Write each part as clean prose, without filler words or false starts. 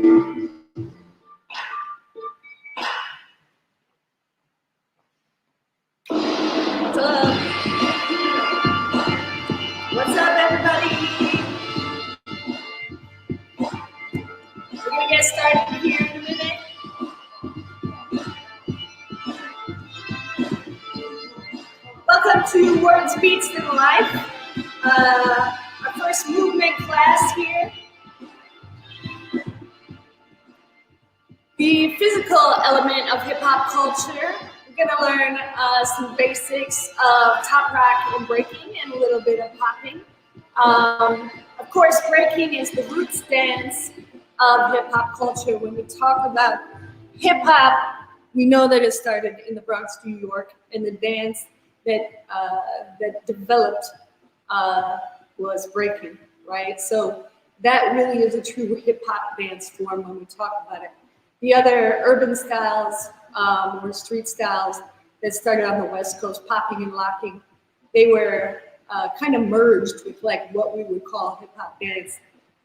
What's up? What's up, everybody? We're gonna get started here in a minute. Welcome to Words, Beats, and Life. Our first movement class here. The physical element of hip-hop culture. We're gonna learn some basics of TopRock and breaking and a little bit of popping. Of course, breaking is the roots dance of hip-hop culture. When we talk about hip-hop, we know that it started in the Bronx, New York, and the dance that developed was breaking, right? So that really is a true hip-hop dance form when we talk about it. The other urban styles or street styles that started on the West Coast, popping and locking, they were kind of merged with like what we would call hip-hop dance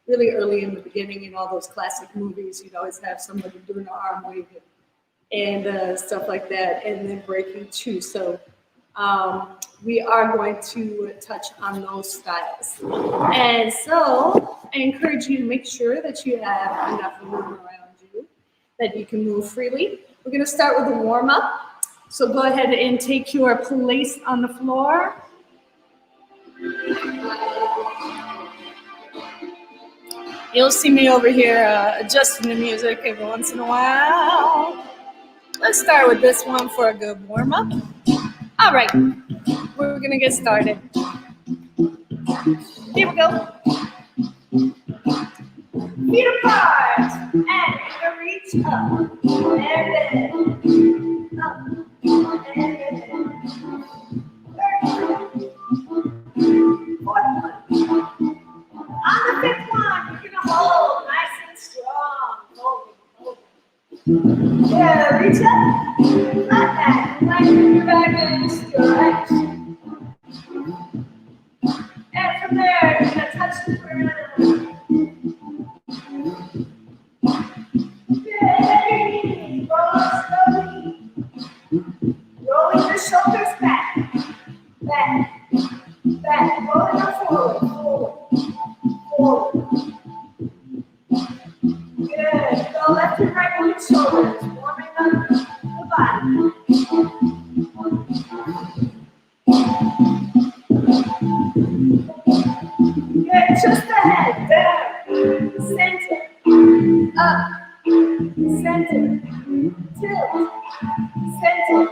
really early in the beginning. In all those classic movies, you'd always have somebody doing the arm wave and stuff like that, and then breaking too. So we are going to touch on those styles. And so I encourage you to make sure that you have enough room around you that you can move freely. We're going to start with a warm-up. So go ahead and take your place on the floor. You'll see me over here adjusting the music every once in a while. Let's start with this one for a good warm-up. All right, we're going to get started. Here we go. Feet apart, and we're gonna reach up, and then up, and then third one, fourth one. On the fifth one, you're gonna hold nice and strong. Hold. Yeah, reach up, flat back, lengthen your back and stretch. And from there, you're gonna touch the ground. Good. Roll slowly. Rolling your shoulders back. Rolling them forward. Good. Go left and right on your shoulders, warming up the body. Good. Just ahead. Down. Center. Up. Center, tilt, center,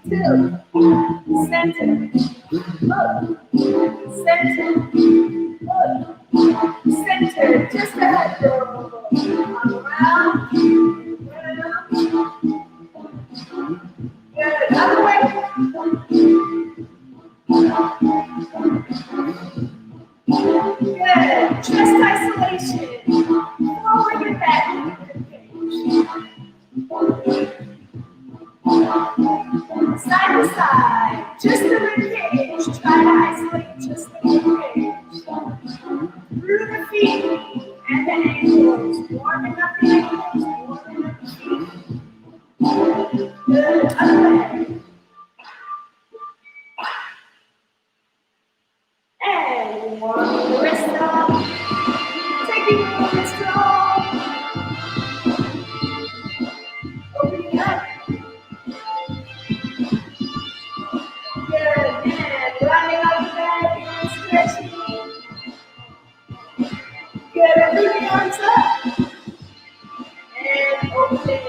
tilt, center, look, center, look, center, just ahead, around, good, other way, good, chest isolation, forward and back. Side to side, just the rib cage. Try to isolate just the rib cage. Through the feet and the ankles. Warming up the ankles, warming up the feet. Good, other way. And warming the wrist up. Taking the movement strong. Opening up. Good, and running up the back and stretching. Good, and leave the arms up. And open.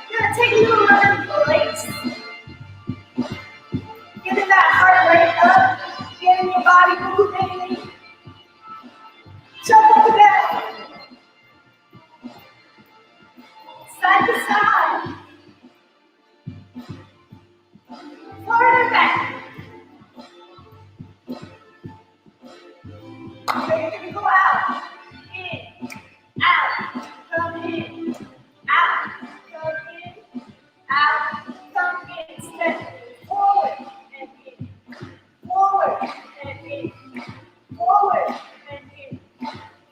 Good, take a little run for legs. Getting that heart rate up. Getting your body moving. Jump up and down. Side to side. Forward and back. So you're going to go out, in, out, come in, out, come in, out, come in. Step forward and in, forward and in, forward and in,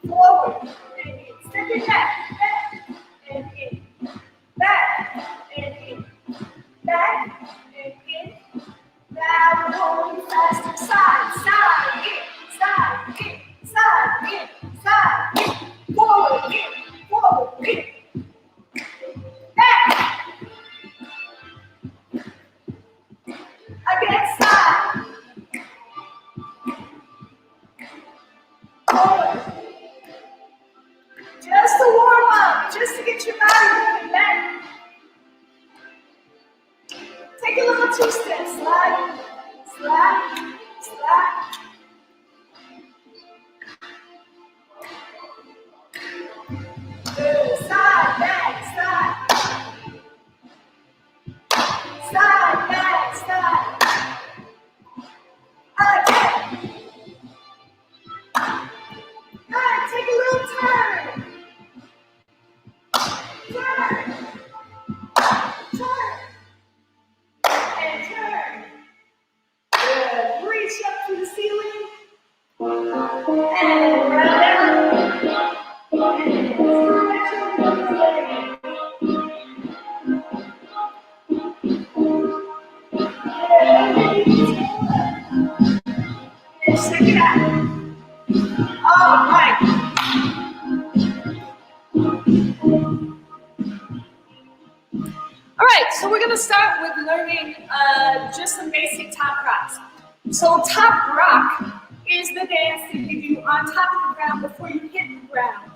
forward and in. Step it back. side, forward, forward, back. Again, side, forward. Just to warm up, just to get your body moving back. Take a little two-step, slide, slide, slide. Good, side, back, side. Side, back, side. Again. Good, take a little turn. Turn. Turn. And turn. Good. Reach up to the ceiling. And round down. And check it out. All right. All right, so we're going to start with learning just some basic top rocks. So top rock is the dance that you do on top of the ground before you hit the ground,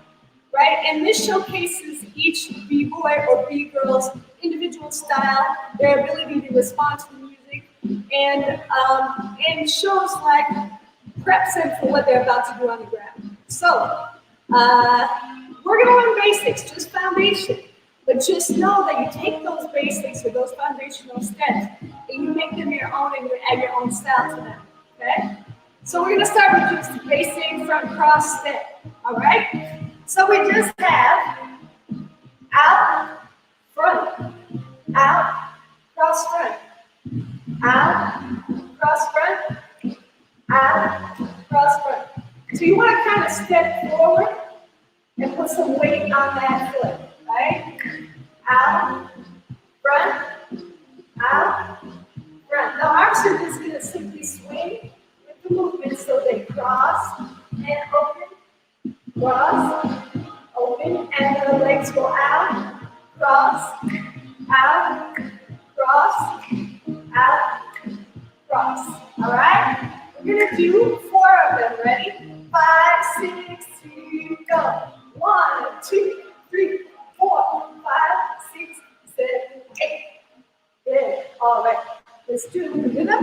right? And this showcases each B-boy or B-girl's individual style, their ability to respond to the music, and shows like preps them for what they're about to do on the ground. So we're going to learn basics, just foundation. But just know that you take those basics or those foundational steps and you make them your own and you add your own style to them, okay? So we're gonna start with just the basic front cross step, all right? So we just have out, front, out, cross front, out, cross front, out, cross front. So you wanna kind of step forward and put some weight on that foot. Right? Out, front, out, front. The arms are just going to simply swing with the movement so they cross and cross, open, and the legs go out, cross, out, cross, out, cross. All right? We're going to do 4 of them. Ready? 5, 6, 2, go. 1, 2, 3, 4, 5, 6, 7, 8. Good. All right. Let's do the rhythm.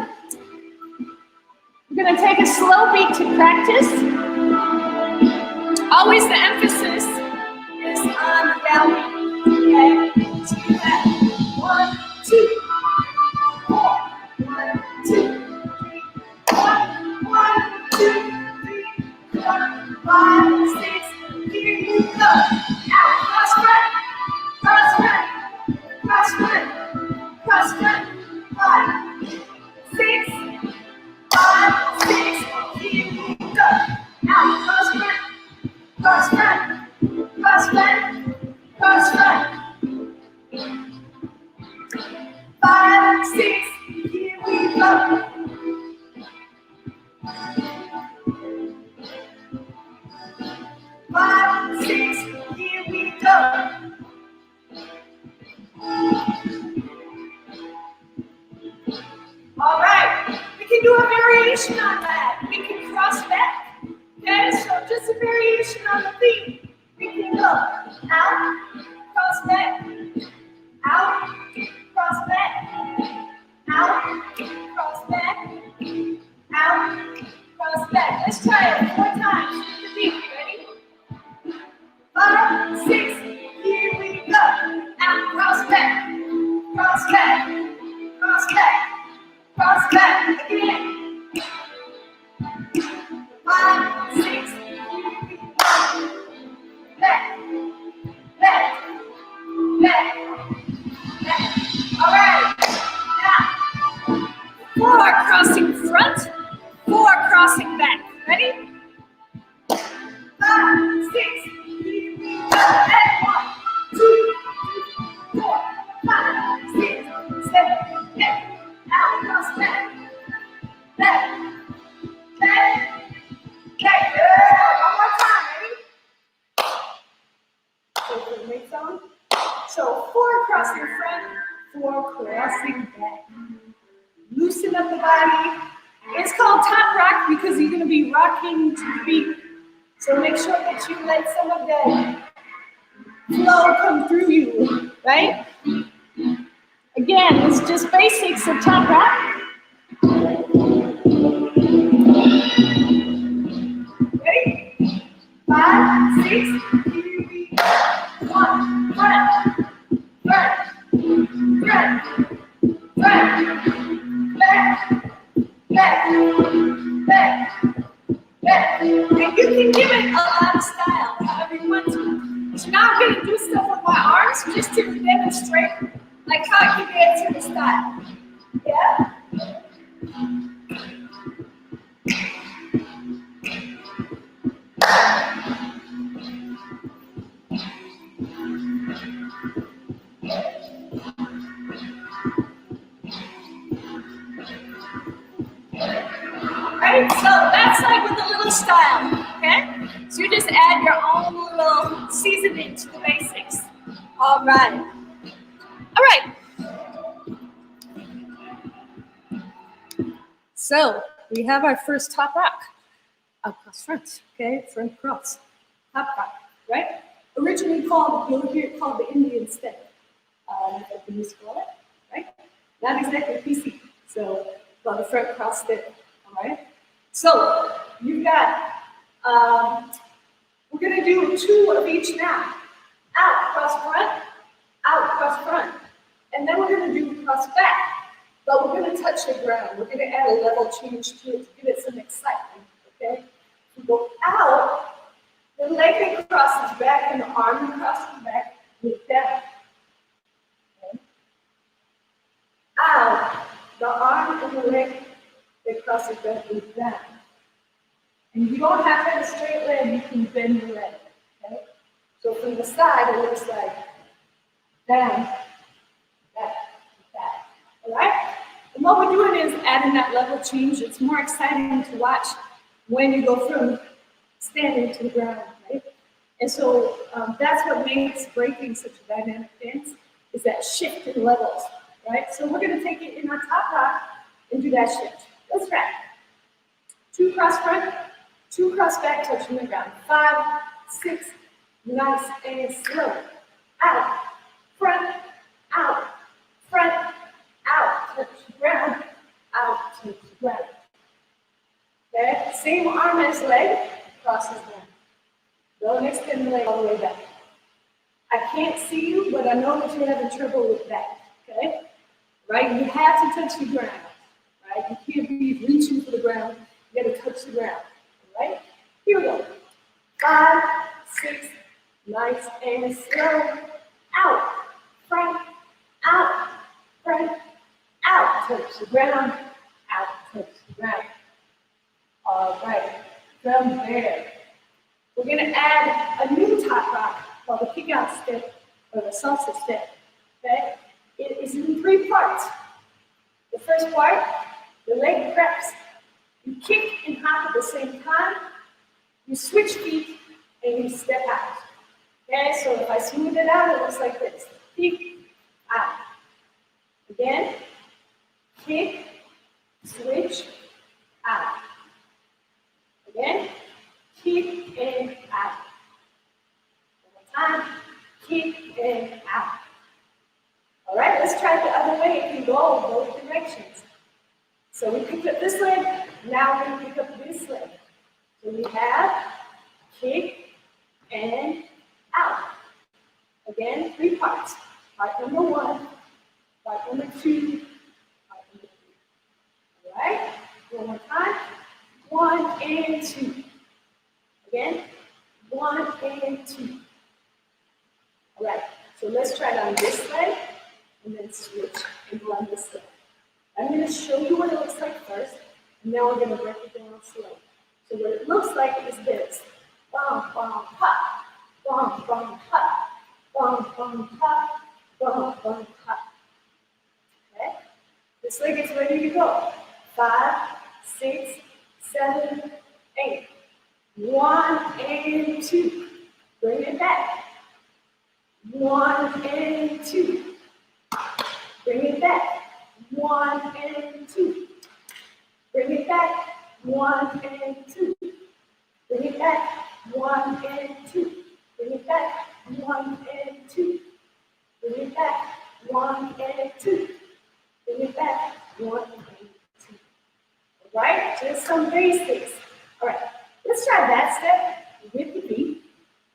We're going to take a slow beat to practice. Always the emphasis is on the downbeat. Okay? So do that. 1, 2, 4. 1, 2, 3. 1, 2, 3, 4, 5, 6. Here you go. Out. Cross front. Cross front. Cross front. Cross front. 5, 6, 5, 6. Here you go. Out. Cross front. Cross front. Cross front. Cross front. 5, 6. Here we go. Five, 6, here we go. All right, we can do a variation on that. We can cross back. Okay, so just a variation on the theme. We can go out, cross back, out, cross back, out, cross back, out, cross back. Let's try it 4 times. The beat, ready? 5, 6, here we go. Out, cross back, cross back, cross back, cross back. Again. 5, 6, here we go. Back, back, back, back. All right. Now, 4 crossing front, 4 crossing back. Ready? 5, 6. Here we go. And 1, 2, 3, 4, 5, 6, 7, 8. Out, cross back, back, back, back. crossing front, 4 crossing back. Loosen up the body. It's called top rock because you're going to be rocking to the beat. So make sure that you let some of that flow come through you, right? Again, it's just basics of top rock. Ready? 5, 6, here we go. 1, front, front, front, front, back, back, back, back. And you can give it a lot of style, however you want to. So now I'm going to do stuff with my arms just to demonstrate like how you get to the style. Yeah? Right? So that's like with a little style, okay? So you just add your own little seasoning to the basics. All right. All right. So we have our first top rock. Up, cross, front, okay? Front, cross. Top rock, right? Originally called, you'll hear it called the Indian step. Like the music call it, right? Not exactly PC. So called the front cross step, all right? So you've got, we're going to do 2 of each now. Out, cross front. And then we're going to do cross back. But we're going to touch the ground. We're going to add a level change to it to give it some excitement, okay? We go out, the leg that crosses back and the arm that crosses back, look down. Okay? Out, the arm and the leg that crosses back, look down. And you don't have to have a straight leg, you can bend your leg, okay? So from the side, it looks like down, back, back, all right? And what we're doing is adding that level change. It's more exciting to watch when you go from standing to the ground, right? And so that's what makes breaking such a dynamic dance, is that shift in levels, right? So we're gonna take it in our top rock and do that shift. Let's try. 2 cross front, 2 cross back, touching the ground. 5, 6, nice and slow. Out, front, out, touch the ground, out, touch the ground. Okay, same arm as leg, crosses down. Don't extend the leg all the way back. I can't see you, but I know that you're having trouble with that, okay? Right, you have to touch the ground, right? You can't be reaching for the ground, you gotta touch the ground, all right? Here we go. 5, 6, nice and slow. Out, front, out, touch the ground, out, touch the ground. All right, from there, we're gonna add a new top rock called the kick-out step or the salsa step, okay? It is in 3 parts. The first part, the leg preps. You kick and hop at the same time. You switch feet and you step out. Okay, so if I smooth it out, it looks like this. Kick, out. Again, kick, switch, out. Again, kick and out. One more time, kick and out. All right, let's try it the other way. It can go both directions. So we picked up this leg, now we're going to pick up this leg. So we have kick and out. Again, 3 parts. Part number 1, part number 2, part number 3. All right, one more time. 1 and 2. Again, 1 and 2. All right, so let's try it on this leg and then switch and go on this leg. I'm going to show you what it looks like first, and then we're going to break it down slow. So what it looks like is this. Bum, bum, pop. Bum, bum, pop. Bum, bum, pop. Bum, bum, pop. Okay? This leg is ready to go. 5, 6, 7, 8. 1 and 2. Bring it back. 1 and 2. Bring it back. 1 and 2. Bring it back. 1 and 2. Bring it back. 1 and 2. Bring it back. 1 and 2. Bring it back. 1 and 2. Bring it back. 1 and 2. All right, just some basics. All right, let's try that step with the beat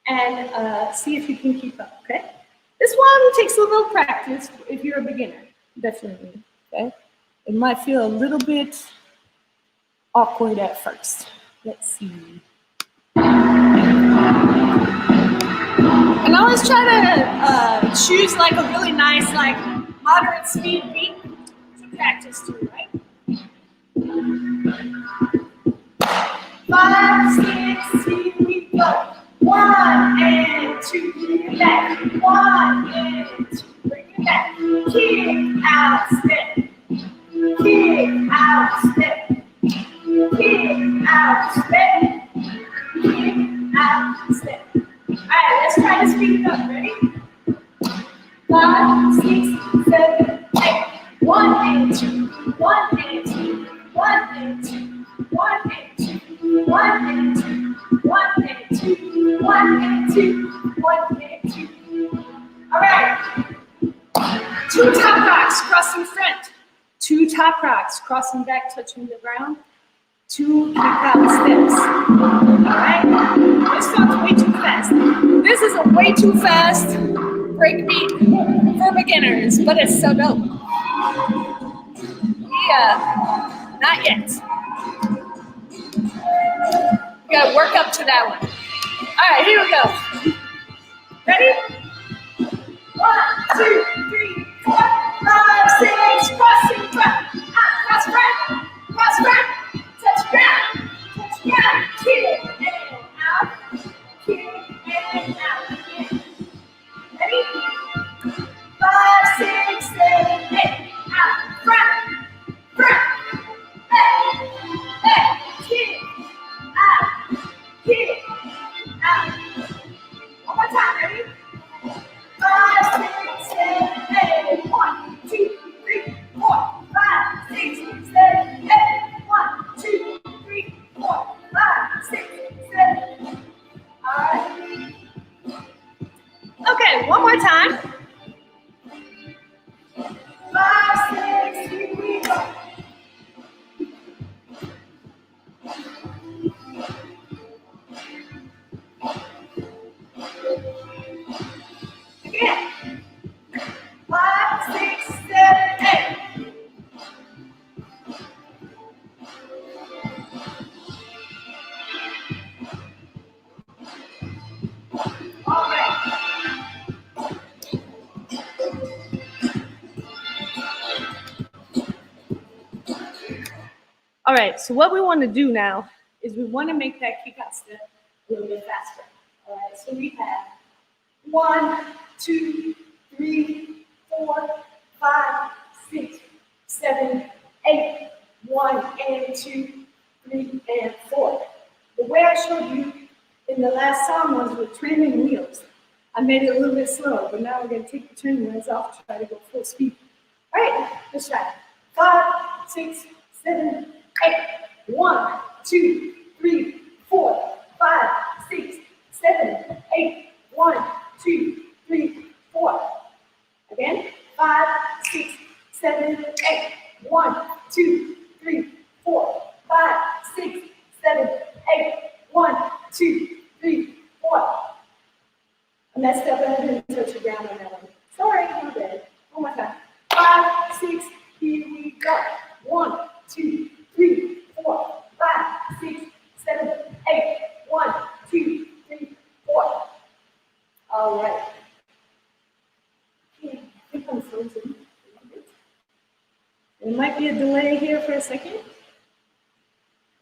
and see if you can keep up, okay? This one takes a little practice if you're a beginner, definitely, okay? It might feel a little bit awkward at first. Let's see. And I always try to choose like a really nice, like moderate speed beat to practice to, right? 5, 6, here we go. 1 and 2, bring it back. 1 and 2, bring it back. Kick out, step. Kick out, step. Kick out, step. Kick out, step. All right, let's try to speed it up. Ready? 5, 6, 7, 8. 1 and 2. 1 and 2. 1 and 2. 1 and 2. 1 and 2. 1 and 2. 1 and 2. 1 and 2. All right. 2 top rocks crossing front. 2 top rocks crossing back, touching the ground. 2 kick out steps. All right. This sounds way too fast. This is a way too fast break beat for beginners, but it's so dope. Yeah, not yet. We gotta work up to that one. All right, here we go. Ready? 1, 2, 3, 4, 5, 6. Crossing front. Cross front. Cross front. Touch ground. Touch ground. Kick and out. Kick and out again. Ready? 5, 6, 7, 8. Out. Front. Front. Back. Back. Kick. Out. Kick. Out. One more time. Ready? 5, 6, 7, 8. 1, 2, 3, 4, 5, 6, 7, 8. 1, 2, 3, 4, 5, 6, 7. All right. Okay, one more time. 5, 6, here we go. Again. 5, 6, 7, 8. All right. All right, so what we want to do now is we want to make that kick out step a little bit faster. All right, so we have 1, 2, 3, 4, 5, 6, 7, 8. 1 and 2, 3 and 4. The way I showed you in the last song was with training wheels. I made it a little bit slower, but now we're going to take the training wheels off to try to go full speed. All right, let's try it. 5, 6, 7, 8. 1, 2, 3, 4, 5, 6, 7, 8. 1, 2, 3, 4. Again. 5, 6, 7, 8. 1, 2, 3, 4, 5, 6, 7, 8. 1, 2, 3, 4. I messed up and I didn't touch the ground on that one. Sorry, my bad. One more time. 5, 6, here we go. 1, 2, 3, 4, 5, 6, 7, 8. 1, 2, 3, 4. All right. Okay, I think I'm frozen. There might be a delay here for a second.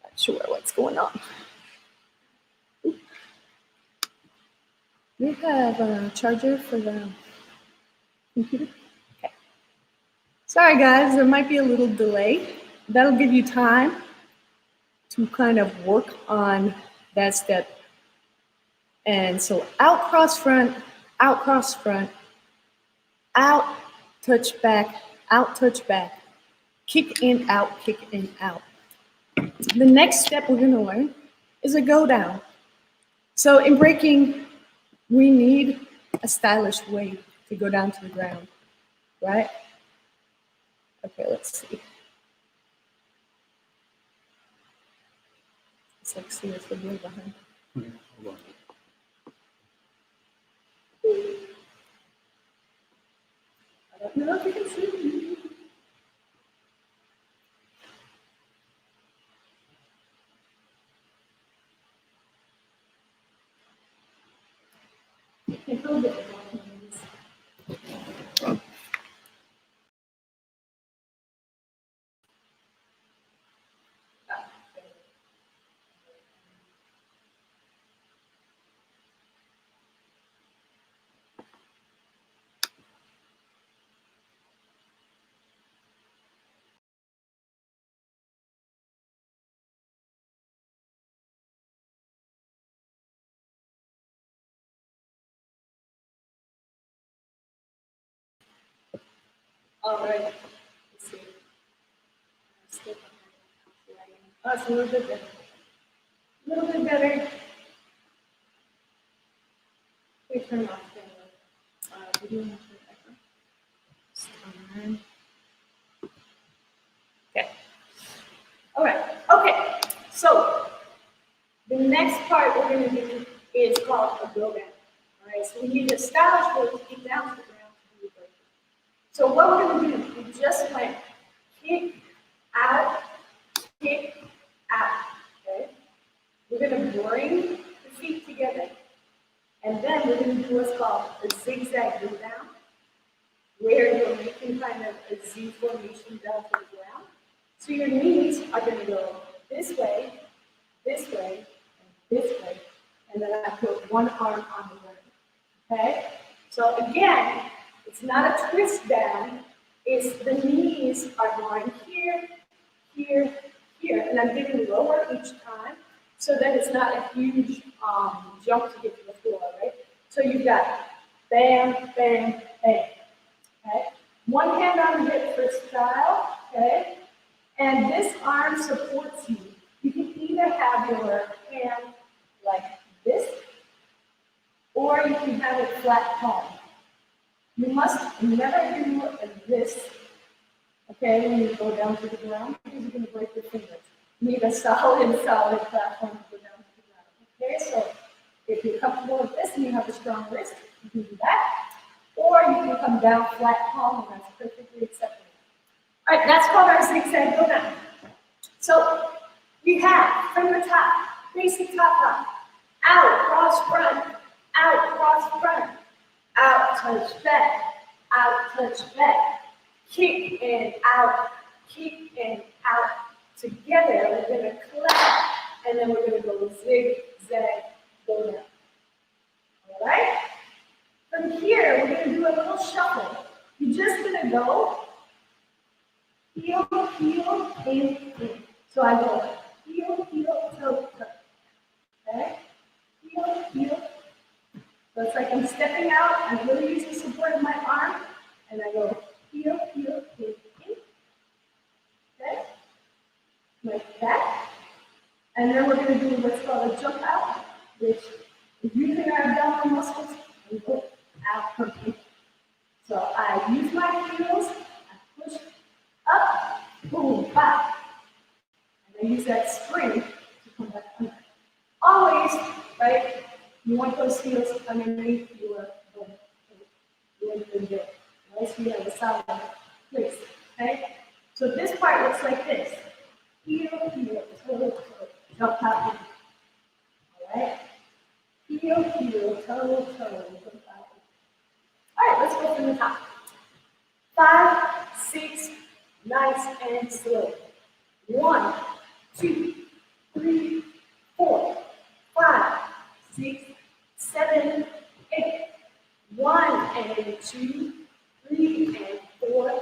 Not sure what's going on. We have a charger for the computer. Okay. Sorry guys, there might be a little delay. That'll give you time to kind of work on that step. And so out, cross front, out, touch back, out, touch, back. Kick in, out, kick in, out. The next step we're gonna learn is a go down. So in breaking, we need a stylish way to go down to the ground, right? Okay, let's see. It's like see what's the blue behind. I don't know if you can see me. All right. Let's see. Oh, it's a little bit better. A little bit better. We turn off the video. Okay. All right. Okay. So the next part we're going to do is called a go down. All right. So we need to establish where we get down to the ground to do the break. So what we're going to do, we just went kick out, kick out. Okay. We're going to bring the feet together, and then we're going to do what's called a zigzag go down, where you're making kind of a Z formation down to the ground. So your knees are going to go this way, and this way, and then I put one arm on the ground. Okay? So again, it's not a twist down, it's the knees are going here, here, here, and I'm getting lower each time so that it's not a huge jump to get to the floor, right? So you've got bam, bam, bam. Okay? One hand on the hip for style, okay? And this arm supports you. You can either have your hand like this, or you can have it flat palm. You must never do this, okay, when you go down to the ground, because you're going to break your fingers. You need a solid platform to go down to the ground. Okay, so if you're comfortable with this and you have a strong wrist, you can do that. Or you can come down flat palm, and that's perfectly acceptable. All right, that's called our zigzag go down. So we have from the top, basic top rock, out, cross front, out, touch back, kick and out, together. We're going to clap, and then we're going to go zigzag, go down. All right? From here, we're going to do a little shuffle. You're just going to go heel, in. So I go heel, toe. Okay? Heel. So it's like I'm stepping out, I'm really using support of my arm, and I go heel, in. Okay? Like that. And then we're going to do what's called a jump out, which is using our abdominal muscles and go out from here. So I use my heels, I push up, boom, back. And I use that spring to come back under. Always, right, you want those heels underneath your body. Right, so you have a solid place, okay? So this part looks like this. Heel, toe, jump out in. All right? Heel, toe, jump out in. All right, let's go from the top. 5, 6, nice and slow. 1, 2, 3, 4, 5, 6, 7, 8. 1 and 2, 3 and 4,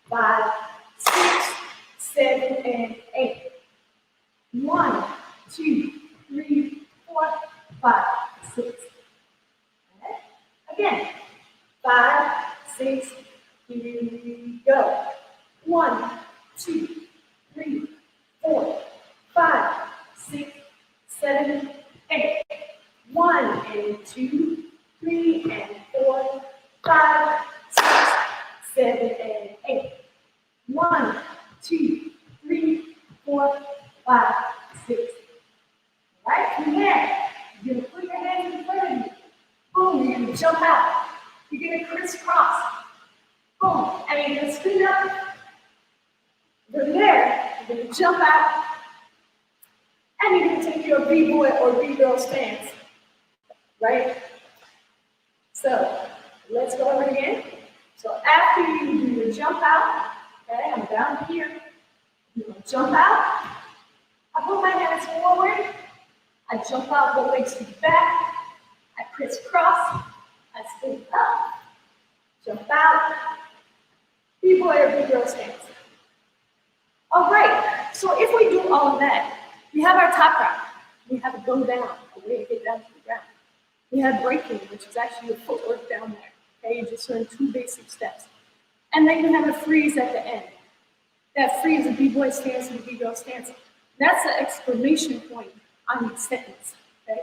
5, 6, 7 and 8. 1, 2, 3, 4, 5, 6. Okay. Again. 5, 6, Here we go. 1, 2, 3, 4, 5, 6, 7, 8. 1 and 2, 3 and 4, 5, 6, 7 and 8. 1, 2, 3, 4, 5, 6. Right from there, you're gonna put your hands in front of you. Boom, you're gonna jump out. You're gonna crisscross. Boom, and you're gonna spin up. From there, you're gonna jump out, and you're gonna take your B-boy or B-girl stance. Right? So, let's go over it again. So after you do your jump out, okay, I'm down here. You're gonna jump out. I put my hands forward. I jump out, the legs to the back. I crisscross. I spin up. Jump out. B-boy or B-girl stance. All right, so if we do all of that, we have our top rock. We have a go down, a way to get down to the ground. We have breaking, which is actually your footwork down there. Okay, you just learn 2 basic steps. And then you have a freeze at the end. That freeze, a B-boy stance and a B-girl stance. That's the exclamation point on the sentence. Okay?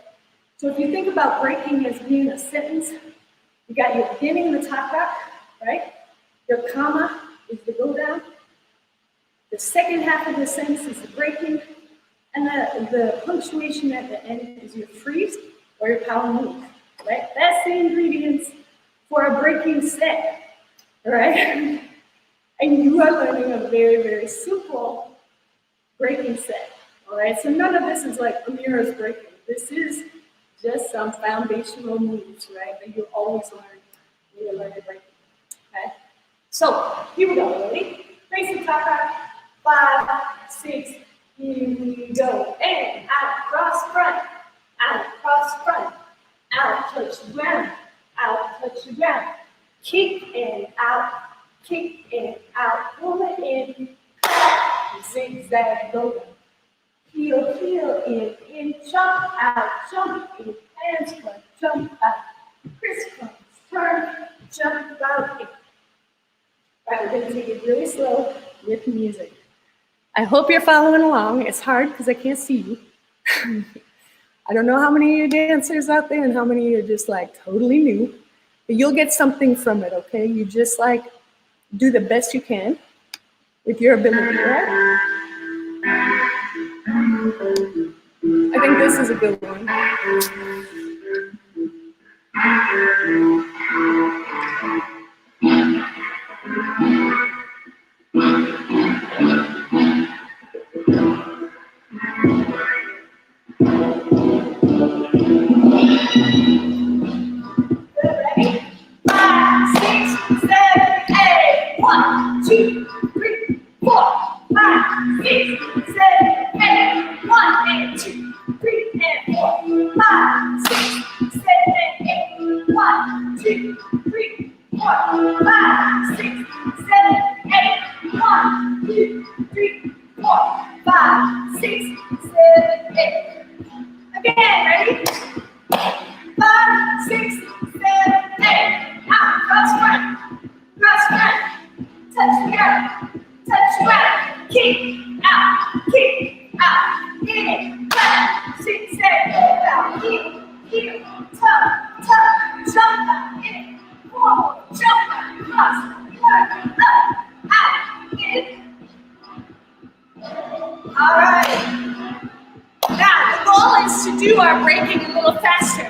So if you think about breaking as being a sentence, you got your beginning, the top rock, right? Your comma is the go down. The second half of the sentence is the breaking. And the punctuation at the end is your freeze or your power move, right? That's the ingredients for a breaking set, right? And you are learning a very, very simple breaking set, all right? So none of this is like Amirah's breaking. This is just some foundational moves, right, that you always learn when you learn your breaking, okay? So here we go, ready? Basic top rock, 5, 6, here we go. And out, cross front, out, cross front, out, touch the ground, out, touch the ground. Kick and out, pull it in, zigzag, go. Heel, heel, in, jump out, jump in, hands front, jump out, crisscross, turn, jump out in. Right, we're gonna take it really slow with music. I hope you're following along. It's hard because I can't see you. I don't know how many of you dancers out there and how many of you are just like totally new, but you'll get something from it, okay? You just like do the best you can with your ability, right? I think this is a good one. Ready? 5, 6, 7, 8. 1, 2, 3, 4, 5, 6, 7, 8. 1 and 2, 3 and 4, 5, 6, 7 and 8. 1, 2, 3, 4, 5, 6, 7, 8. 1, 2, 3, 4, 5, 6, 7, 8. Again, ready? 5, 6, 7, 8. Out, cross front, touch the ground, kick out, in, 5, 6, 7, out, heel, tuck, jump out, in, forward, jump out, cross, turn, up, out, in. All right. Now, the goal is to do our breaking a little faster.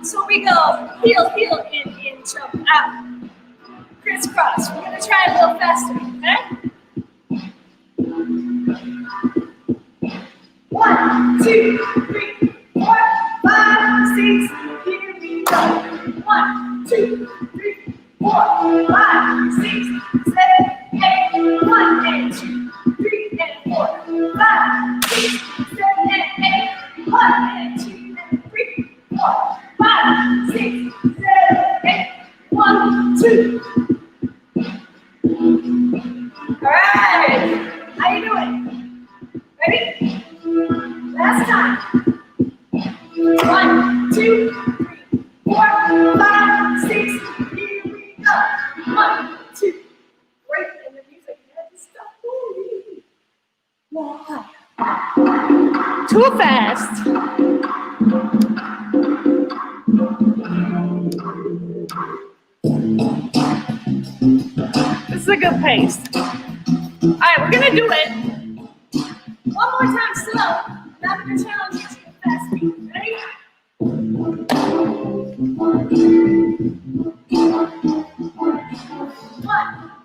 So we go heel, in, jump out. Crisscross. We're going to try a little faster, okay? 1, 2, 3, 4, 5, 6. Here we go. 1, 2, 3, 4, 5, 6, 7, 8. 1 and 2, 3 and 4, 5, 6, 7 and 8. 1 and 2 and 3, 4, 5, 6, 7, 8. 1, 2. All right. How you doing? Ready? Last time. 1, 2, 3, 4, 5, 6. Here we go. 1, 2, a good pace. All right, we're gonna do it one more time slow. Now I'm gonna challenge you to a fast beat. Ready? 1,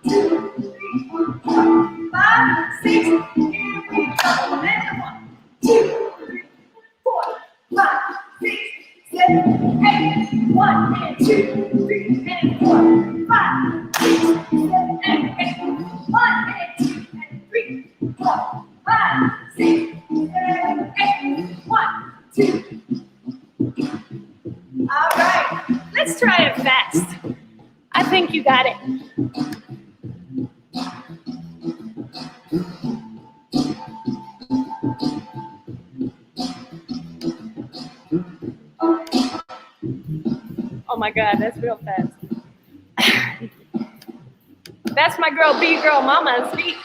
2, 3, 4, 5, 6. Here we go. And 1, 2, 3, 4, 5, 6, 7, 8. 1 and 2, 3 and 4, 5, 6, 7 and 8. 1 and 2 and 3, 4, 5, 6, 7, 8. 1, 2. All right, let's try it fast. I think you got it. Oh my God, that's real fast. That's my girl, B-Girl Mama's beat.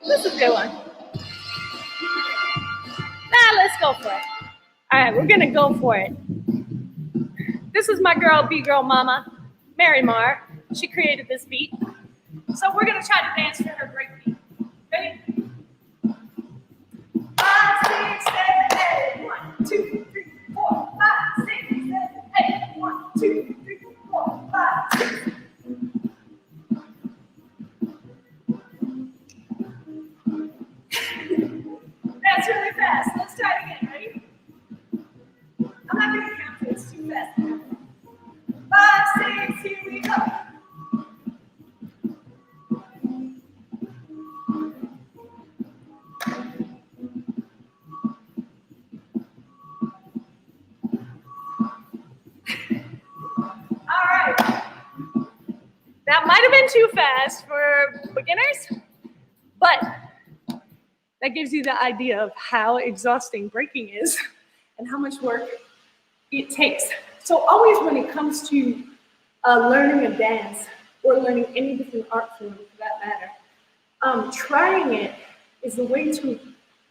This is a good one. Now let's go for it. All right, we're gonna go for it. This is my girl, B-Girl Mama, Mary Mar. She created this beat. So we're gonna try to dance for her break beat. Ready? 5, 6, 7, 8. 1, 2, 3, 4, 5, 6, 7, 8. 1, 2, 3, 4, 5, 6. That's really fast. Let's try it again. Ready? I'm not going to count it. It's too fast. 5, 6. Here we go. All right. That might have been too fast for beginners, but that gives you the idea of how exhausting breaking is and how much work it takes. So always when it comes to learning a dance or learning any different art form for that matter, trying it is a way to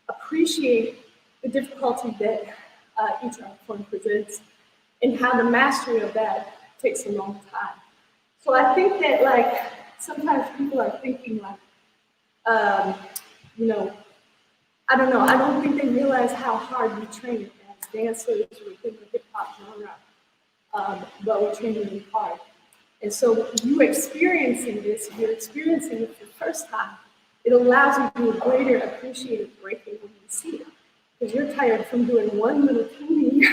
appreciate the difficulty that each art form presents and how the mastery of that takes a long time. So I think that like sometimes people are thinking like, you know, I don't know. I don't think they realize how hard we train as dancers within the hip hop genre, but we train really hard. And so you experiencing this, you're experiencing it for the first time. It allows you to greater appreciate breaking when you see it, because you're tired from doing one little teeny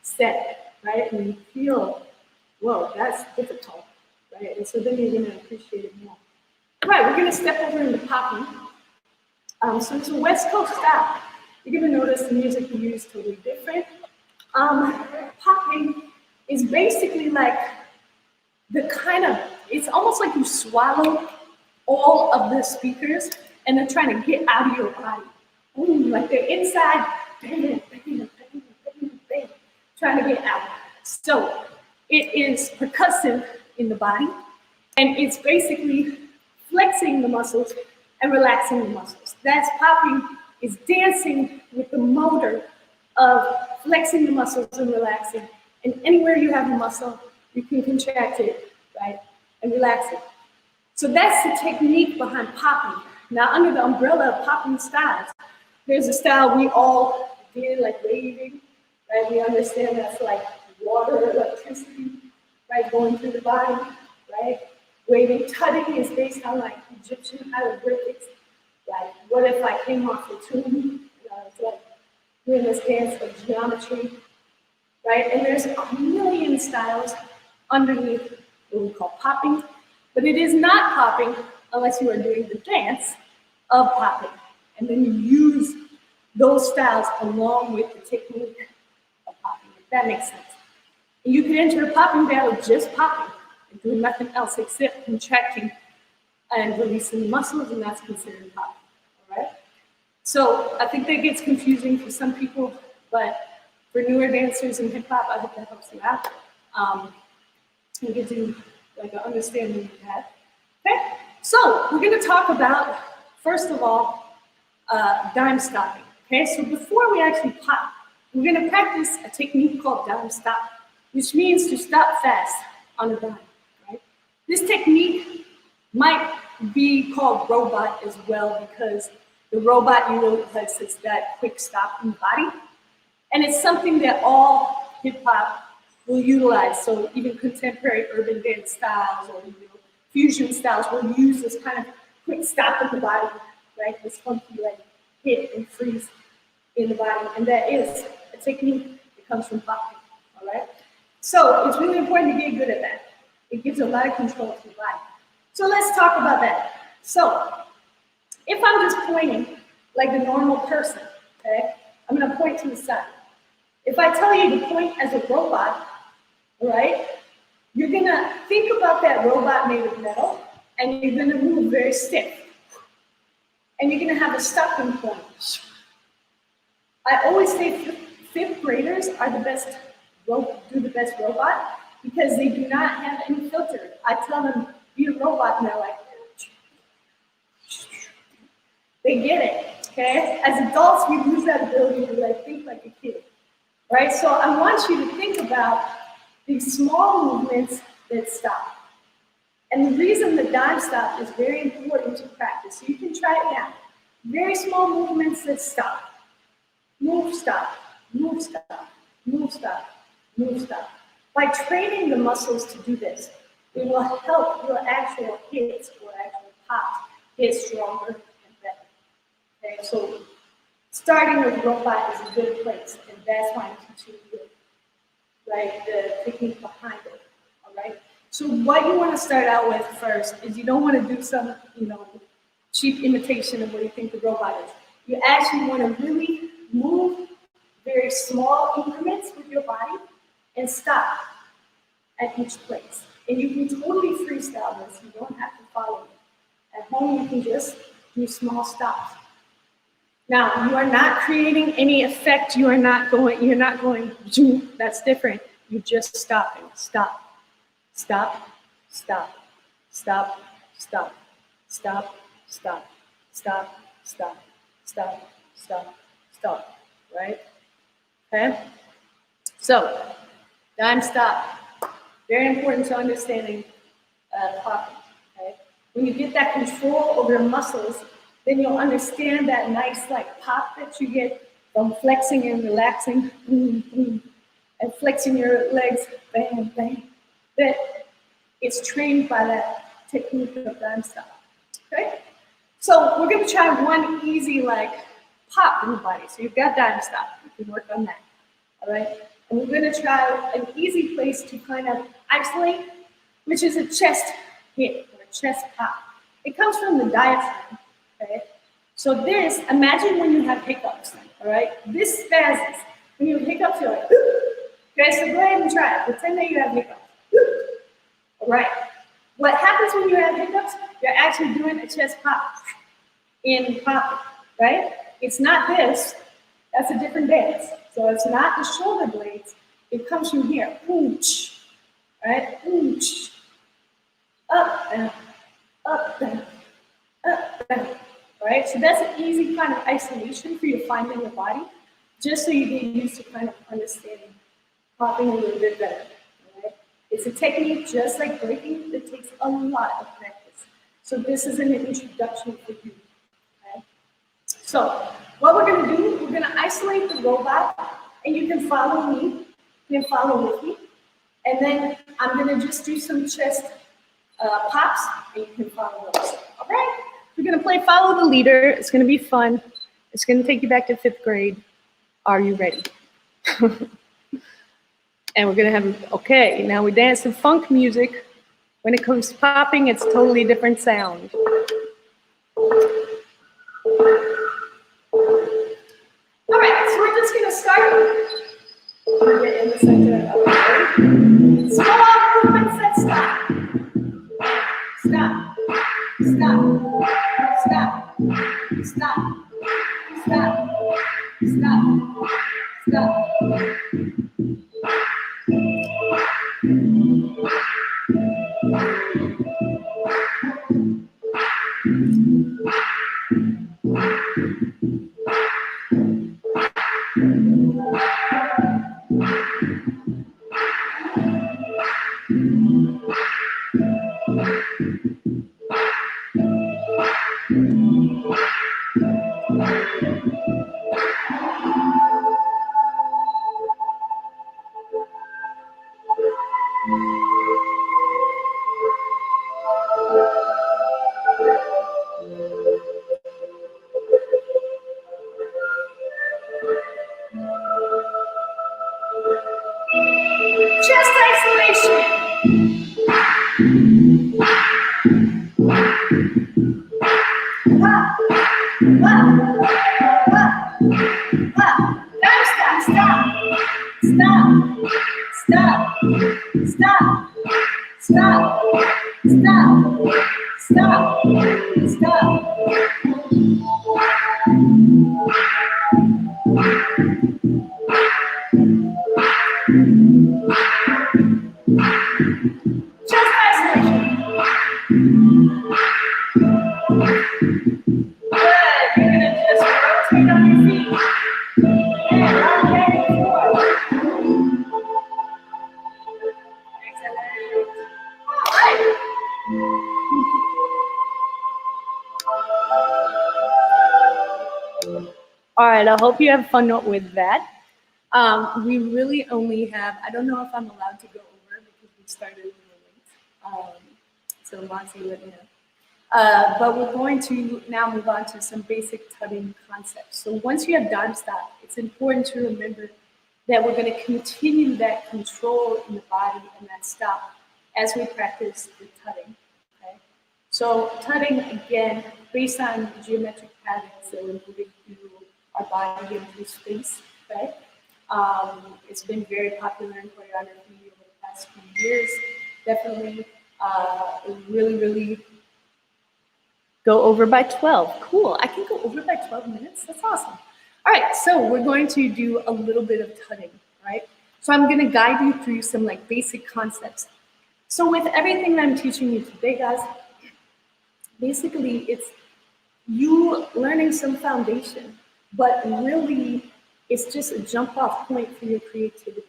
set, right? And you feel, whoa, that's difficult, right? And so then you're going to appreciate it more. Right, we're going to step over into popping. So it's a West Coast style. You're going to notice the music we use is totally different. Popping is basically like the kind of, it's almost like you swallow all of the speakers and they're trying to get out of your body. Like they're inside, bang, bang, bang, bang, bang, trying to get out. So it is percussive in the body, and it's basically flexing the muscles and relaxing the muscles. That's popping, is dancing with the motor of flexing the muscles and relaxing. And anywhere you have a muscle, you can contract it, right, and relax it. So that's the technique behind popping. Now, under the umbrella of popping styles, there's a style we all did, like waving, right? We understand that's like water, electricity, right, going through the body, right? Waving, tutting is based on like Egyptian hieroglyphics. Like, what if I came off the tomb? It's like doing this dance of geometry, right? And there's a million styles underneath what we call popping, but it is not popping unless you are doing the dance of popping. And then you use those styles along with the technique of popping, if that makes sense. And you can enter a popping battle just popping and doing nothing else except contracting and releasing the muscles, and that's considered popping, all right? So I think that gets confusing for some people, but for newer dancers in hip hop, I hope that helps you out. And gives you like an understanding of that. Okay, so we're gonna talk about, first of all, dime stopping. Okay, so before we actually pop, we're gonna practice a technique called dime stop, which means to stop fast on a dime, right? This technique might be called robot as well because the robot utilizes that quick stop in the body. And it's something that all hip hop will utilize. So even contemporary urban dance styles or fusion styles will use this kind of quick stop in the body, right? This funky like hit and freeze in the body. And that is a technique that comes from popping, all right? So it's really important to get good at that. It gives a lot of control to the body. So let's talk about that. So if I'm just pointing like a normal person, okay, I'm gonna point to the side. If I tell you to point as a robot, right, you're gonna think about that robot made of metal and you're gonna move very stiff. And you're gonna have a stopping point. I always say fifth graders are the best, do the best robot because they do not have any filter. I tell them, be a robot, and they're like, they get it, okay? As adults, we lose that ability to like think like a kid, right? So I want you to think about these small movements that stop. And the reason the dime stop is very important to practice, so you can try it now. Very small movements that stop. Move, stop, move, stop, move, stop, move, stop. By training the muscles to do this, it will help your actual hits or actual pops get stronger and better. Okay, so starting with robot is a good place, and that's why I'm teaching you, right, the technique behind it, all right? So what you want to start out with first is you don't want to do some, cheap imitation of what you think the robot is. You actually want to really move very small increments with your body and stop at each place. And you can totally freestyle this. You don't have to follow it. At home, you can just do small stops. Now, you are not creating any effect. You're not going, zoom. That's different. You're just stopping. Stop, stop, stop, stop, stop, stop, stop, stop, stop, stop, stop, stop, right? Okay? So, dime stop. Very important to understanding popping, okay? When you get that control over your muscles, then you'll understand that nice like pop that you get from flexing and relaxing, boom, boom, and flexing your legs, bang, bang. That it's trained by that technique of dime stop, okay? So we're gonna try one easy like pop in the body. So you've got dime stop, you can work on that, all right? And we're gonna try an easy place to kind of isolate, which is a chest hit or a chest pop. It comes from the diaphragm, okay? So this, imagine when you have hiccups, all right? This spasms. When you have hiccups, you're like, okay, so go ahead and try it. Pretend that you have hiccups. All right. What happens when you have hiccups? You're actually doing a chest pop in popping, right? It's not this. That's a different dance. So it's not the shoulder blades. It comes from here. Ooch, right? Ooch. Up, down, up, down, up, down. Right? So that's an easy kind of isolation for you to find in your body, just so you get used to kind of understanding popping a little bit better. Right? It's a technique just like breaking that takes a lot of practice. So this is an introduction for you. Okay? So what we're going to do, we're going to isolate the robot, and you can follow me. You can follow with me. And then I'm going to just do some chest pops, and you can follow those. All right? We're going to play Follow the Leader. It's going to be fun. It's going to take you back to 5th grade. Are you ready? And we're going to have, okay, now we dance to funk music. When it comes to popping, it's a totally different sound. All right, so we're just going to start. We're going to get in the center of the small movements that stop. Stop. Stop. Stop. Stop. Stop. Stop. Stop. All right, I hope you have fun with that. We really only have, I don't know if I'm allowed to go over because we started a little late. So Monty let me know. But we're going to now move on to some basic tutting concepts. So once you have dime stop, it's important to remember that we're going to continue that control in the body and that stop as we practice the tutting. Okay? So tutting, again, based on geometric patterns that we're moving through our body and through space. Okay? It's been very popular in choreography over the past few years. Definitely really go over by 12. Cool. I can go over by 12 minutes. That's awesome. All right, so we're going to do a little bit of tutting, right? So I'm going to guide you through some like basic concepts. So with everything that I'm teaching you today, guys, basically it's you learning some foundation, but really it's just a jump off point for your creativity.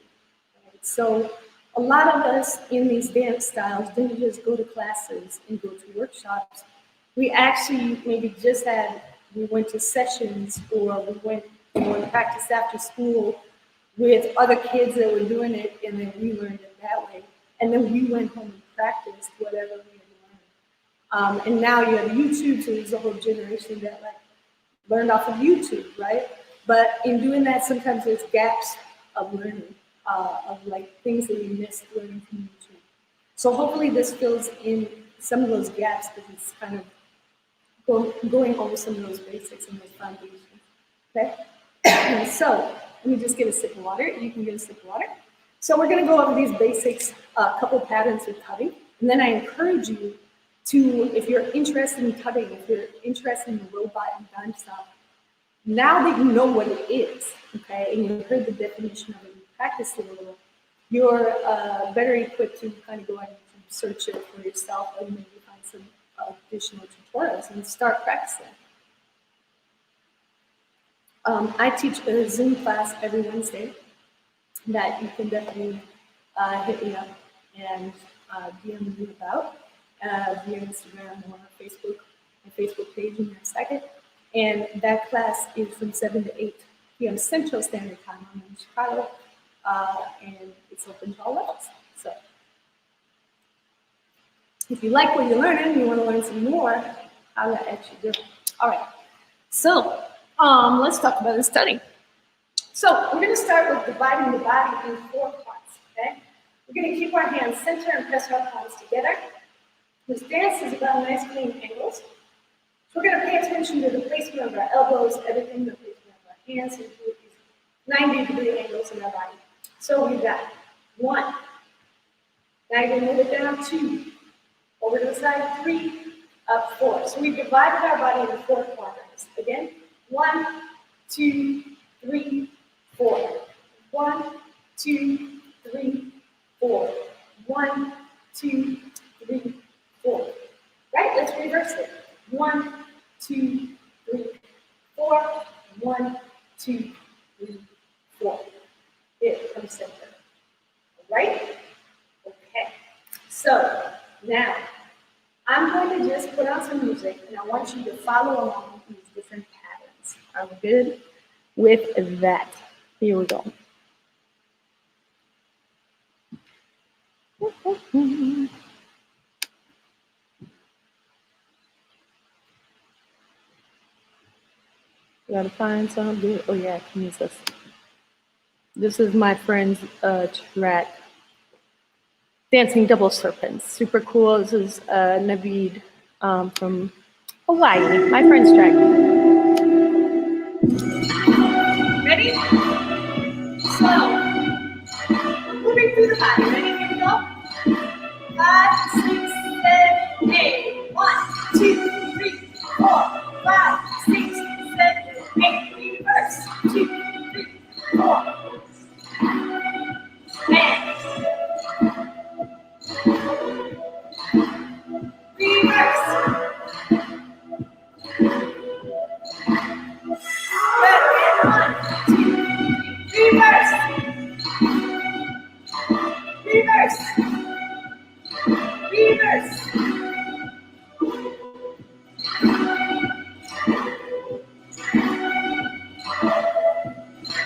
Right? So a lot of us in these dance styles didn't just go to classes and go to workshops. We actually maybe we went to sessions or we went and practiced after school with other kids that were doing it, and then we learned it that way. And then we went home and practiced whatever we had learned. And now you have YouTube, so there's a whole generation that like learned off of YouTube, right? But in doing that, sometimes there's gaps of learning, of like things that you missed learning from YouTube. So hopefully this fills in some of those gaps because it's kind of going over some of those basics and those foundations, okay? So let me just get a sip of water. You can get a sip of water. So we're gonna go over these basics, a couple patterns with tutting, and then I encourage you to, if you're interested in tutting, if you're interested in the robot and dime stop, now that you know what it is, okay, and you've heard the definition of it, you practice it a little, you're better equipped to kind of go ahead and search it for yourself and maybe find some additional tutorials and start practicing. I teach a Zoom class every Wednesday that you can definitely hit me up and DM me about via Instagram or Facebook, my Facebook page, Amirah Sacket. And that class is from 7 to 8 p.m. Central Standard Time. I'm in Chicago, and it's open to all levels. So if you like what you're learning, you want to learn some more, I'll let you do. All right, so let's talk about the study. So we're going to start with dividing the body in 4 parts, okay? We're going to keep our hands center and press our palms together. This dance is about nice clean angles. So we're going to pay attention to the placement of our elbows, everything, the placement of our hands, and these 90-degree angles in our body. So we've got 1. Now you're going to move it down 2. Over to the side, 3, up 4. So we've divided our body into 4 quadrants. Again, 1, 2, 3, 4. 1, 2, 3, 4. 1, 2, 3, 4. Right? Let's reverse it. 1, 2, 3, 4. 1, 2, 3, 4. It from center. Right? Okay. So now I'm going to just put on some music, and I want you to follow along with these different patterns. Are we good with that? Here we go. Gotta find something. Oh yeah, I can use this. This is my friend's track, Dancing Double Serpents. Super cool. This is Naveed from Hawaii, my friend's track. 8, reverse, 2, 3, 4, and reverse. Good, and 1, 2, 3, reverse, reverse, reverse.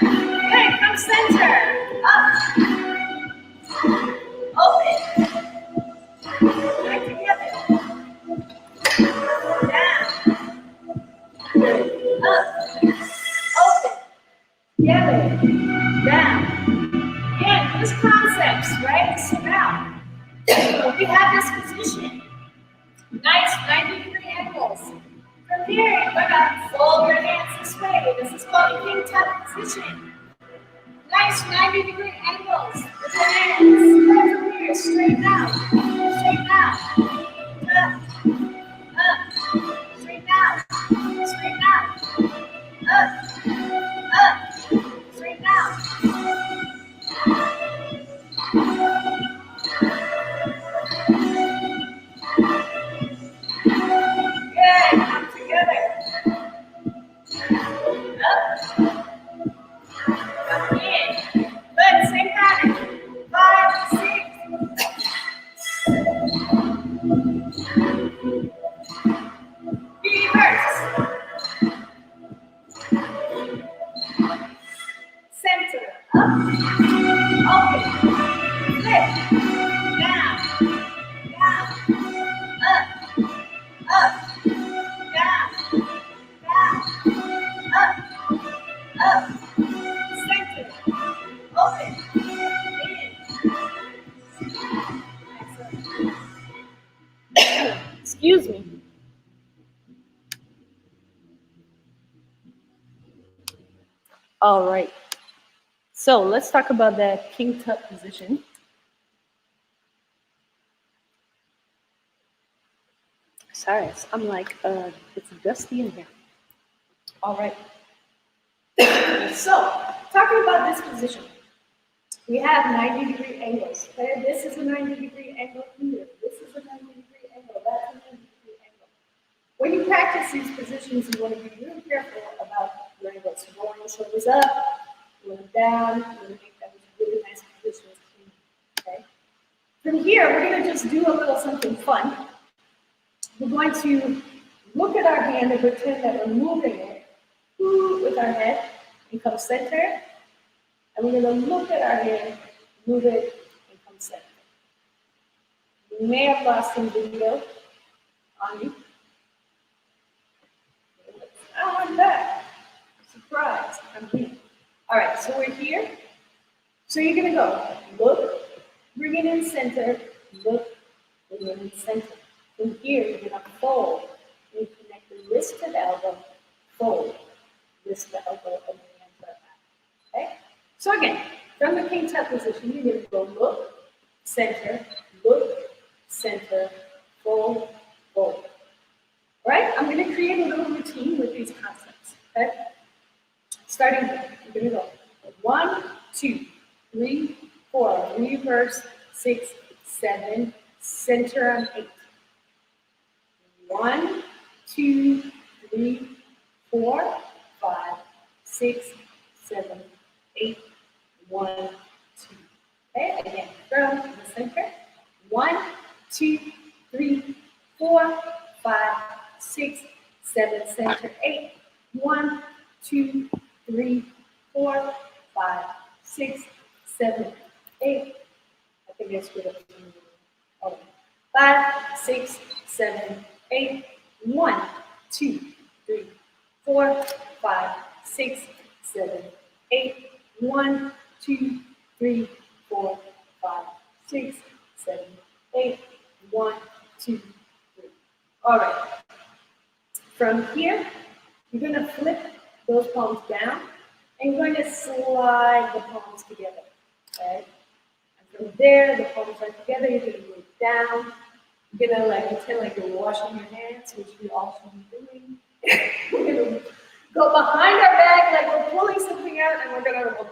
Okay, from center, up, open, back together, down, up, open, together, down. Again, those concepts, right? So now, we have this position. Nice 90-degree angles. From here, you're gonna fold your hands this way. This is called a king tut position. Nice 90-degree angles with your hands. Right from here, straighten out, up, straighten out, up, straighten out. Good, come together. Up, come in. Good, same pattern. 5, 6. Reverse. Center. Up. Open. Flip. Down. Down. Up. Up. Down. Down. Up. Center. Open. In. Excuse me. All right. So let's talk about the king tut position. Sorry, I'm like, it's dusty in here. All right. So, talking about this position, we have 90-degree angles. Okay? This is a 90-degree angle here. This is a 90-degree angle. That's a 90-degree angle. When you practice these positions, you want to be really careful about your angles. You don't want your shoulders up, you want them down, you want to make them really nice positions. Okay? From here, we're going to just do a little something fun. We're going to look at our hand and pretend that we're moving it with our head and come center. And we're going to look at our hand, move it, and come center. You may have lost some video on you. I'm back. Surprise, I'm here. All right, so we're here. So you're going to go look, bring it in center, look, bring it in center. From here, you're going to fold. You connect the wrist to the elbow, fold, wrist to elbow, and the hands are back. Okay? So again, from the king tut position, you're going to go look, center, fold, fold. All right? I'm going to create a little routine with these concepts. Okay? Starting here, you're going to go 1, 2, 3, 4, reverse, 6, 7, center on 8. 1, 2, 3, 4, 5, 6, 7, 8, 1, 2. Okay, again, from the center. 1, 2, 3, 4, 5, 6, 7, center, 8. 1, 2, 3, 4, 5, 6, 7, 8. I think that's good. Okay. 5, 6, 7, 8. 1, 2, 3, 4, 5, 6, 7, 8. 1, 2, 3, 4, 5, 6, 7, 8. 1, 2, 3. All right. From here, you're going to flip those palms down, and you're going to slide the palms together. Okay? And from there, the palms are together. You're going to move down. You're going to pretend like you're washing your hands, which we all should be doing. go behind our back like we're pulling something out, and we're gonna go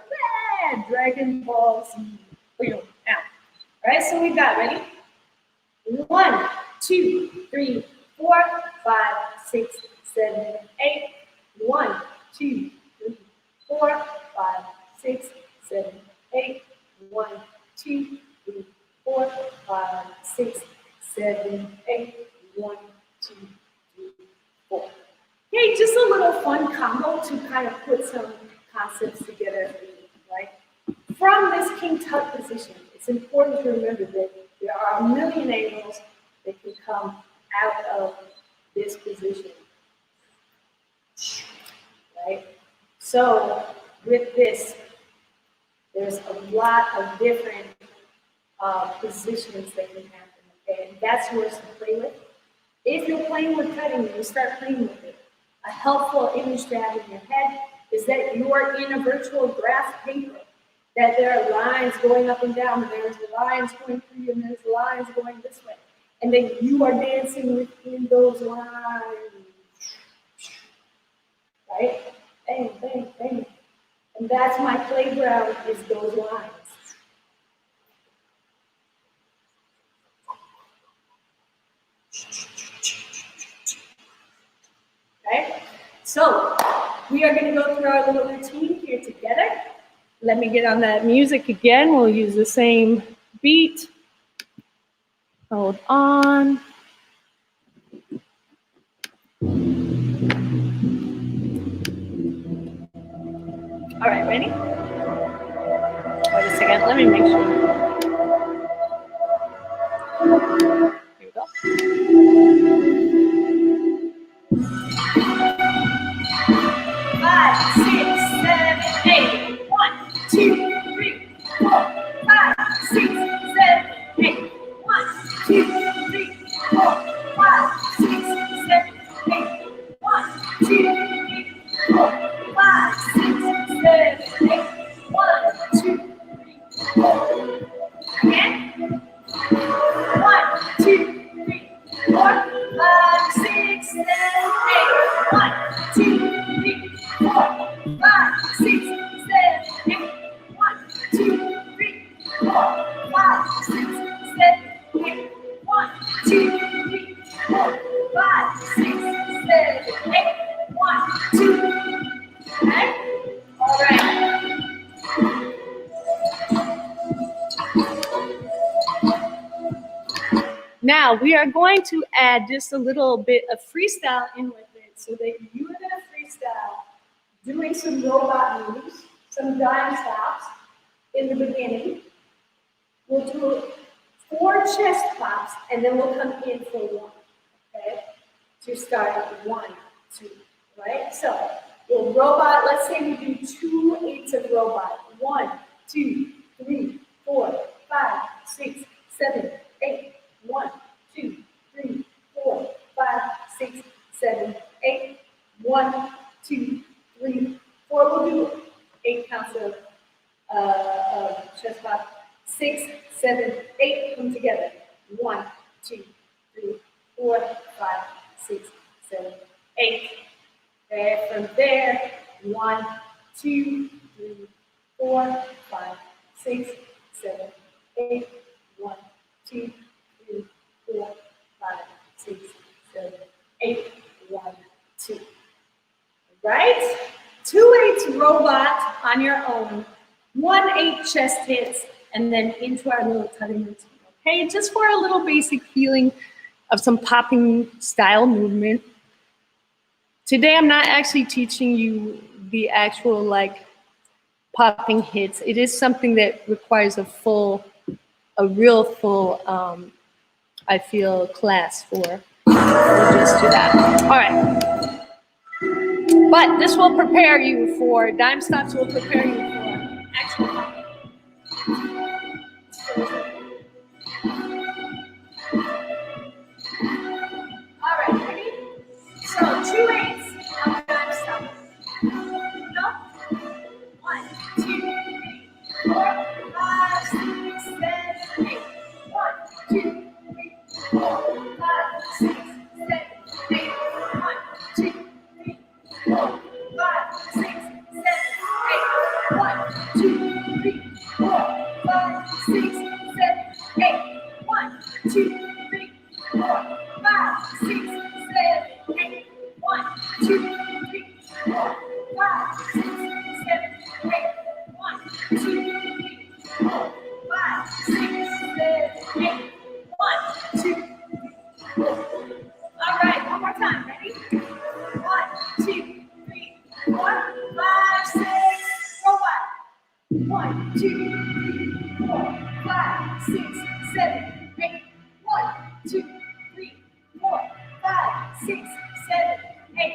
Dragon Ball Z. Out. All right, so we got ready. 1, 2, 3, 4, 5, 6, 7, 8. 1, 2, 3, 4, 5, 6, 7, 8. 1, 2, 3, 4, 5, 6, 7, 8. 1, 2, 3, 4. Okay, just a little fun combo to kind of put some concepts together, right? From this king tut position, it's important to remember that there are a million angles that can come out of this position, right? So with this, there's a lot of different positions that can happen, okay? And that's yours to play with. If you're playing with cutting, you start playing with it. A helpful image to have in your head is that you are in a virtual graph paper, that there are lines going up and down, and there's lines going through you, and there's lines going this way. And then you are dancing within those lines, right? Bang, bang, bang. And that's my playground, is those lines. Okay? So, we are going to go through our little routine here together. Let me get on that music again. We'll use the same beat. Hold on. All right, ready? Wait a second, let me make sure. Here we go. 5, 6, 7, 8. 1, 2, 3, 4, 5, 6, 7, 8. 1, 2, 3, 4, 5, 6, 7, 8. 1, 2, 3, 4, 5, 6, 7, 8. 1, 2, 3, 4. Again. 1, 2, 3, 4, 5, 6, 7, 8. 1, 2, 3, 4, 5, 6, 7, 8. 1, 2, 3, 4, 5, 6, 7, 8. 1, 2, 3, 4, 5, 6, 7, 8. 1, 2. Okay? All right. Now we are going to add just a little bit of freestyle in with it, so that you are going to freestyle doing some robot moves, some dime stops in the beginning. We'll do 4 chest pops, and then we'll come in for 1, okay? To start at 1, 2, right? So we'll robot, let's say we do 2 8s of robot. 1, 2, 3, 4, 5, 6, 7, 8. 1, 2, 3, 4, 5, 6, 7, 8. 1, 2, 3, 4. We'll do 8 counts of chest pop. 6, 7, 8. Come together. 1, 2, 3, 4, 5, 6, 7, 8. Okay, from there, 1, 2, 3, 4, 5, 6, 7, 8. 1, 2, 3, 4, 5, 6, 7, 8. 1, 2. Right? 2 8s robot on your own. 1 8 chest hits, and then into our little tutting routine. Okay, just for a little basic feeling of some popping style movement. Today, I'm not actually teaching you the actual like popping hits. It is something that requires a real full, I feel, class for. We'll just do that. All right. But this will prepare you for, dime stops will prepare you for actual popping. All right, ready? So 2 8s on the dime stop. No? 1, 2, 3, 4, 5, 6, 7, 8. 1, 2, 3, 4, 5, 6, 7, 8. 1, 2, 3, 4, 1, 2, 3, 4, 5, 6, 7, 8. 1, 2, 3, 4, 5, 6, 7, 8.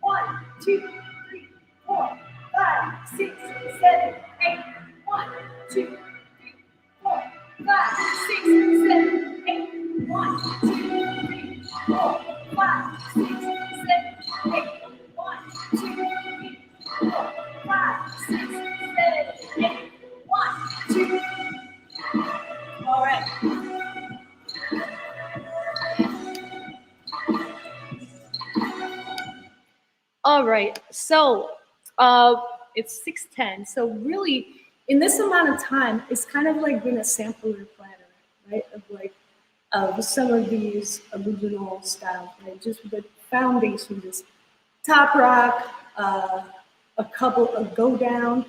1, 2, 3, 4, 5, 6, 7, 8. 1, 2, 3, 4, 5, 6, 7, 8. 1, 2, 3, 4, 5, 6, 7, 8. 1, 2, 3, 4, 5, 6, 7, 8. 1, 2. All right. All right, so it's 6:10. So really, in this amount of time, it's kind of like being a sampler platter, right? Of some of these original styles, right? Just the foundation, just top rock, a couple of go down,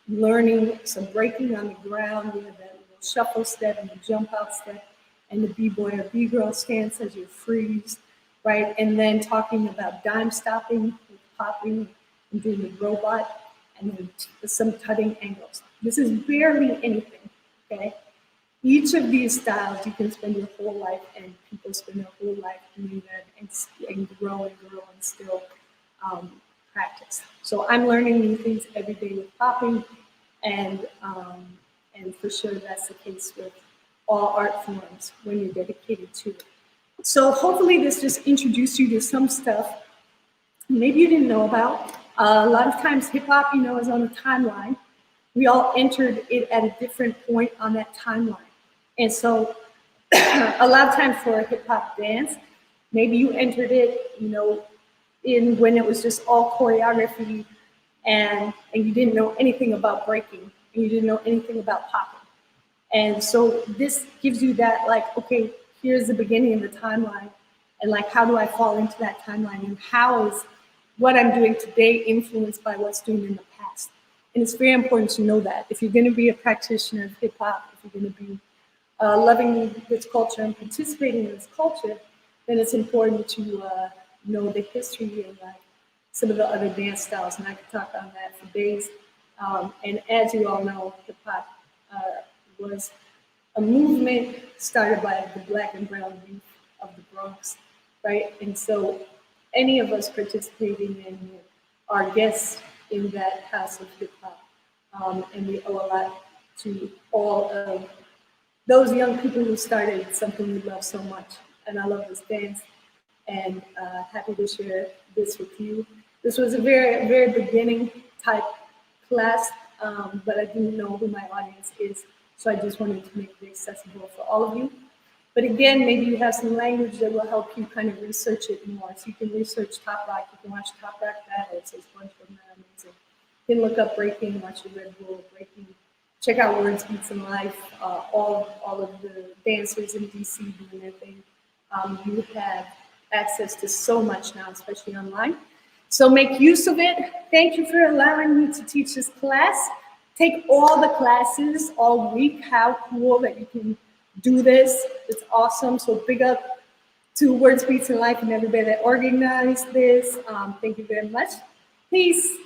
learning some breaking on the ground. We have that little shuffle step and the jump out step, and the b-boy or b-girl stance as you freeze, right? And then talking about dime stopping, popping, and doing the robot, and then some tutting angles. This is barely anything, okay? Each of these styles, you can spend your whole life, and people spend their whole life doing that and grow and still practice. So I'm learning new things every day with popping, and for sure that's the case with all art forms when you're dedicated to it. So hopefully this just introduced you to some stuff maybe you didn't know about. A lot of times hip hop, is on a timeline. We all entered it at a different point on that timeline. And so a lot of times for a hip hop dance, maybe you entered it, in when it was just all choreography and you didn't know anything about breaking and you didn't know anything about popping. And so this gives you that, like, okay, here's the beginning of the timeline, and like, how do I fall into that timeline, and how is what I'm doing today influenced by what's doing in the past? And it's very important to know that. If you're going to be a practitioner of hip hop, if you're going to be loving this culture and participating in this culture, then it's important to know the history and some of the other dance styles. And I could talk on that for days. And as you all know, hip hop was a movement started by the Black and brown youth of the Bronx, right? And so any of us participating in are guests in that house of hip hop. And we owe a lot to all of those young people who started something we love so much. And I love this dance, and happy to share this with you. This was a very, very beginning type class, but I didn't know who my audience is. So I just wanted to make it accessible for all of you. But again, maybe you have some language that will help you kind of research it more. So you can research TopRock, you can watch TopRock battles, there's a bunch of them that are amazing. You can look up breaking, watch the Red Bull breaking, check out Words, Beats, and Life, all of the dancers in DC doing their thing. You have access to so much now, especially online. So make use of it. Thank you for allowing me to teach this class. Take all the classes all week. How cool that you can do this. It's awesome. So big up to Words, Beats, and Life and everybody that organized this. Thank you very much. Peace.